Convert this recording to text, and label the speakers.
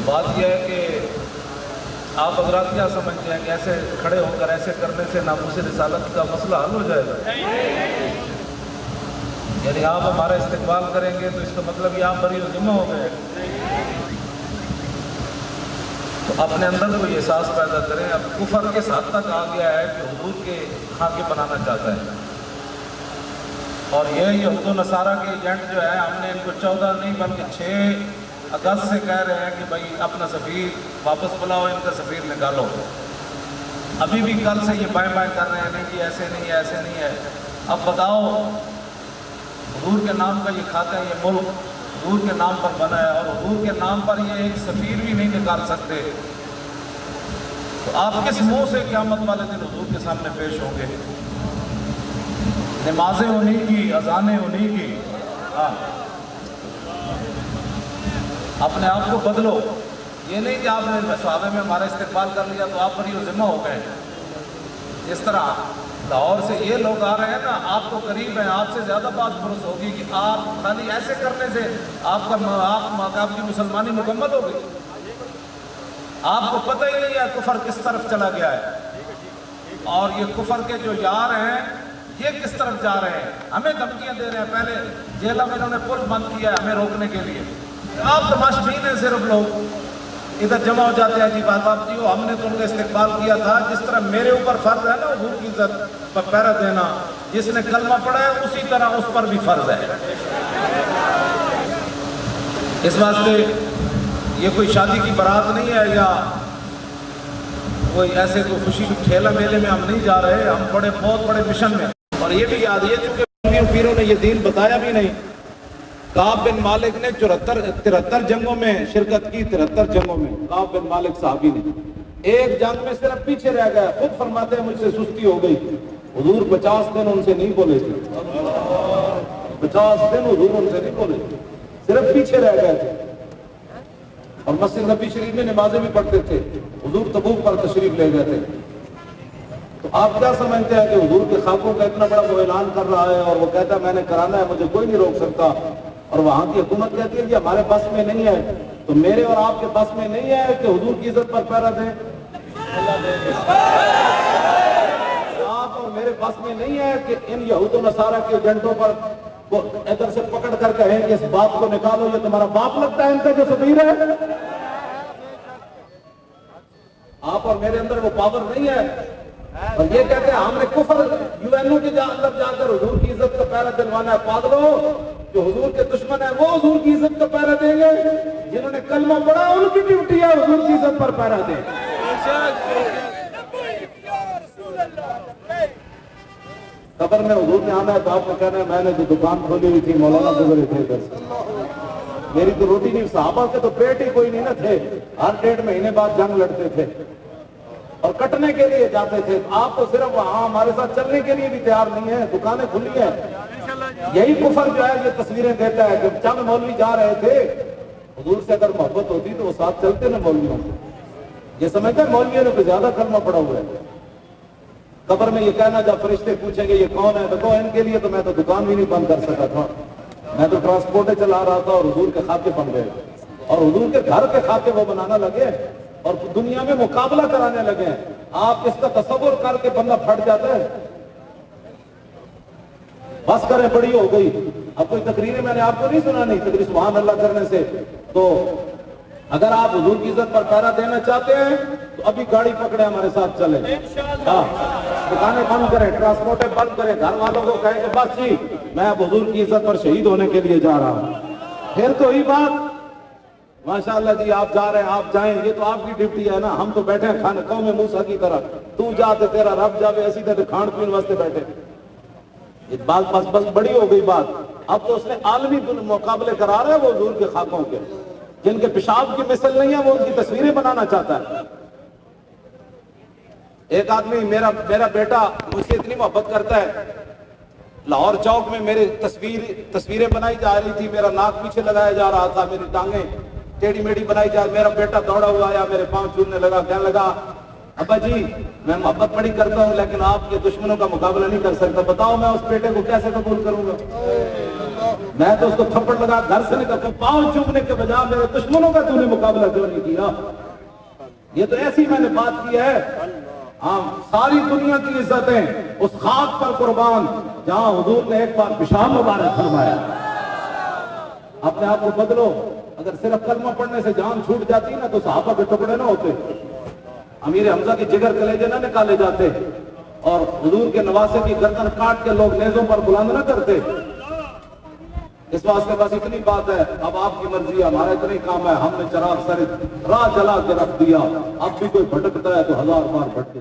Speaker 1: بات یہ ہے کہ آپ حضرات کیا سمجھتے ہیں کہ ایسے کھڑے ہو کر ایسے کرنے سے ناموس رسالت کا مسئلہ حل ہو جائے گا؟ یعنی آپ ہمارا استقبال کریں گے تو اس کا مطلب یہ آپ بری و ذمہ ہو گئے۔ تو اپنے اندر کوئی احساس پیدا کریں۔ اب کفر کے حد تک آ گیا ہے کہ حضور کے خاکے بنانا چاہتا ہے، اور یہ یہود و نصارہ کے ایجنٹ جو ہے، ہم نے ان کو 14 نہیں بلکہ 6 اگست سے کہہ رہے ہیں کہ بھائی اپنا سفیر واپس بلاؤ، ان کا سفیر نکالو۔ ابھی بھی کل سے یہ بائیں بائیں کر رہے ہیں، نہیں جی ایسے نہیں ہے، ایسے نہیں ہے۔ اب بتاؤ، حضور کے نام کا یہ کھاتا ہے، یہ ملک حضور کے نام پر بنا ہے، اور حضور کے نام پر یہ ایک سفیر بھی نہیں نکال سکتے، تو آپ کس منہ سے قیامت والے دن حضور کے سامنے پیش ہوں گے؟ نمازیں انہی کی، اذانیں انہی کی۔ اپنے آپ کو بدلو۔ یہ نہیں کہ آپ نے صحابہ میں ہمارا استقبال کر لیا تو آپ پر یہ ذمہ ہو گئے۔ جس طرح لاہور سے یہ لوگ آ رہے ہیں نا، آپ کو قریب ہیں، آپ سے زیادہ بات برس ہوگی کہ آپ خالی ایسے کرنے سے آپ کی مسلمانی مکمل ہو گئی۔ آپ کو پتہ ہی نہیں ہے کفر کس طرف چلا گیا ہے، اور یہ کفر کے جو یار ہیں یہ کس طرف جا رہے ہیں۔ ہمیں دھمکیاں دے رہے ہیں، پہلے جیلوں میں انہوں نے پل بند کیا ہے ہمیں روکنے کے لیے۔ آپ تماشبین ہیں، صرف لوگ ادھر جمع ہو جاتے ہیں، جی بات جی ہم نے تو ان کا استقبال کیا تھا۔ جس طرح میرے اوپر فرض ہے نا حضور کی عزت پر پہرا دینا، جس نے کلمہ پڑھا ہے اسی طرح اس پر بھی فرض ہے۔ اس واسطے یہ کوئی شادی کی بارات نہیں ہے، یا کوئی ایسے کوئی خوشی کی ٹھیلا میلے میں ہم نہیں جا رہے، ہم بہت بڑے مشن میں۔ اور یہ بھی یاد ہے چونکہ پیروں نے یہ دین بتایا بھی نہیں۔ کعب بن مالک نے 73 جنگوں میں شرکت کی، 73 جنگوں میں کعب بن مالک صحابی نے ایک جنگ میں صرف پیچھے رہ گیا۔ خود فرماتے ہیں مجھ سے سستی ہو گئی، حضور 50 دن ان سے نہیں بولے تھے، 50 دن حضور ان سے نہیں بولے تھے، صرف پیچھے رہ گئے تھے۔ اور مسجد نبی شریف میں نمازیں بھی پڑھتے تھے، حضور تبوک پر تشریف لے گئے تھے۔ تو آپ کیا سمجھتے ہیں کہ حضور کے خاکوں کا اتنا بڑا وہ اعلان کر رہا ہے اور وہ کہتا ہے میں نے کرانا ہے، مجھے کوئی نہیں روک سکتا، اور وہاں کی حکومت کہتی ہے کہ ہمارے بس میں نہیں ہے؟ تو میرے اور آپ کے بس میں نہیں ہے کہ حضور کی عزت پر پہرا دیں؟ آپ اور میرے بس میں نہیں ہے کہ ان یہود و نصارہ کے ایجنٹوں پر وہ ادھر سے پکڑ کر کہیں کہ اس باپ کو نکالو، یہ تمہارا باپ لگتا ہے ان کا جو سفیر ہے؟ آپ اور میرے اندر وہ پاور نہیں ہے۔ اور یہ کہتے ہیں ہم نے کفر UN کے اندر جا کر حضور کی عزت کا پہرا دلوانا ہے۔ پاگلو، جو حضور کے دشمن ہیں وہ حضور کی عزت کا پہرا دیں گے، جنہوں نے کلمہ پڑھا ان کی ڈیوٹی ہے حضور کی عزت پر پہرا دیں۔ قبر میں حضور نے آنا ہے تو آپ کو کہنا ہے میں نے جو دکان کھولی ہوئی تھی مولانا گزرے تھے ادھر سے، میری تو روٹی نہیں، صحابہ کے تو پیٹ ہی کوئی نہیں نہ تھے، ہر 1.5 مہینے بعد جنگ لڑتے تھے اور کٹنے کے لیے جاتے تھے۔ آپ تو صرف وہاں ہمارے ساتھ چلنے کے لیے بھی تیار نہیں ہیں، دکانیں کھلی ہیں۔ یہی کفر جو ہے یہ تصویریں دیتا ہے۔ جب چند مولوی جا رہے تھے، حضور سے اگر محبت ہوتی تو وہ ساتھ چلتے نا مولویوں سے۔ یہ سمجھتے ہیں مولویوں نے کوئی زیادہ کلمہ پڑا ہوا ہے۔ قبر میں یہ کہنا جب فرشتے پوچھیں گے یہ کون ہے، تو ان کے لیے تو میں تو دکان بھی نہیں بند کر سکا تھا، میں تو ٹرانسپورٹیں چلا رہا تھا اور حضور کے خاکے بن گئے، اور حضور کے گھر کے خاکے وہ بنانا لگے اور دنیا میں مقابلہ کرانے لگے۔ آپ اس کا تصور کر کے بندہ پھٹ جاتا ہے۔ بس کریں، بڑی ہو گئی۔ اب کوئی تقریریں میں نے آپ کو نہیں سنانی، تقریر سبحان اللہ کرنے سے۔ تو اگر آپ حضور کی عزت پر پہرا دینا چاہتے ہیں تو ابھی گاڑی پکڑے ہمارے ساتھ چلیں، دکانیں بند کریں، ٹرانسپورٹیں بند کریں، گھر والوں کو کہیں کہ بس جی میں اب حضور کی عزت پر شہید ہونے کے لیے جا رہا ہوں۔ پھر تو ہی بات ماشاءاللہ جی آپ جا رہے ہیں، آپ جائیں، یہ تو آپ کی ڈیوٹی ہے نا، ہم تو بیٹھے ہیں کھانے قوم موسیٰ کی طرح، تو جاتے تیرا رب جاوے، ایسی طرح کھان پین واسطے بیٹھے۔ یہ بات بس بڑی ہو گئی بات۔ اب تو اس نے عالمی مقابلے کرا رہا ہے وہ حضور کے خاکوں کے، جن کے پیشاب کی مثل نہیں ہے وہ ان کی تصویریں بنانا چاہتا ہے۔ ایک آدمی میرا بیٹا مجھ سے اتنی محبت کرتا ہے، لاہور چوک میں میری تصویریں بنائی جا رہی تھی، میرا ناک پیچھے لگایا جا رہا تھا، میری ٹانگیں ٹیڑھی میڑھی بنائی جا، میرا بیٹا دوڑا ہوا آیا، میرے پاؤں چھونے لگا، کہنے لگا ابا جی میں محبت بڑی کرتا ہوں لیکن آپ کے دشمنوں کا مقابلہ نہیں کر سکتا، بتاؤ میں اس بیٹے کو کیسے قبول کروں گا؟ میں تو اس کو تھپڑ لگا گھر سے نکل کر پاؤں چومنے کے بجائے میرے دشمنوں کا تو نے مقابلہ کیوں نہیں کیا؟ یہ تو ایسی میں نے بات کی ہے. ہاں ساری دنیا کی عزتیں اس خاک پر قربان جہاں حضور نے ایک بار پیشاب مبارک فرمایا. اپنے آپ کو بدلو. اگر صرف کلمہ پڑھنے سے جان چھوٹ جاتی نا تو صحابہ کے ٹکڑے نہ ہوتے, امیر حمزہ کی جگر کلیجے نہ نکالے جاتے, اور حضور کے نواسے کی گردن کاٹ کے لوگ نیزوں پر بلند نہ کرتے. اس واسطے بس اتنی بات ہے, اب آپ کی مرضی ہے, ہمارا اتنا ہی کام ہے. ہم نے چراغ سر راہ جلا کے رکھ دیا, اب بھی کوئی بھٹکتا ہے تو 1000 بار بھٹکے.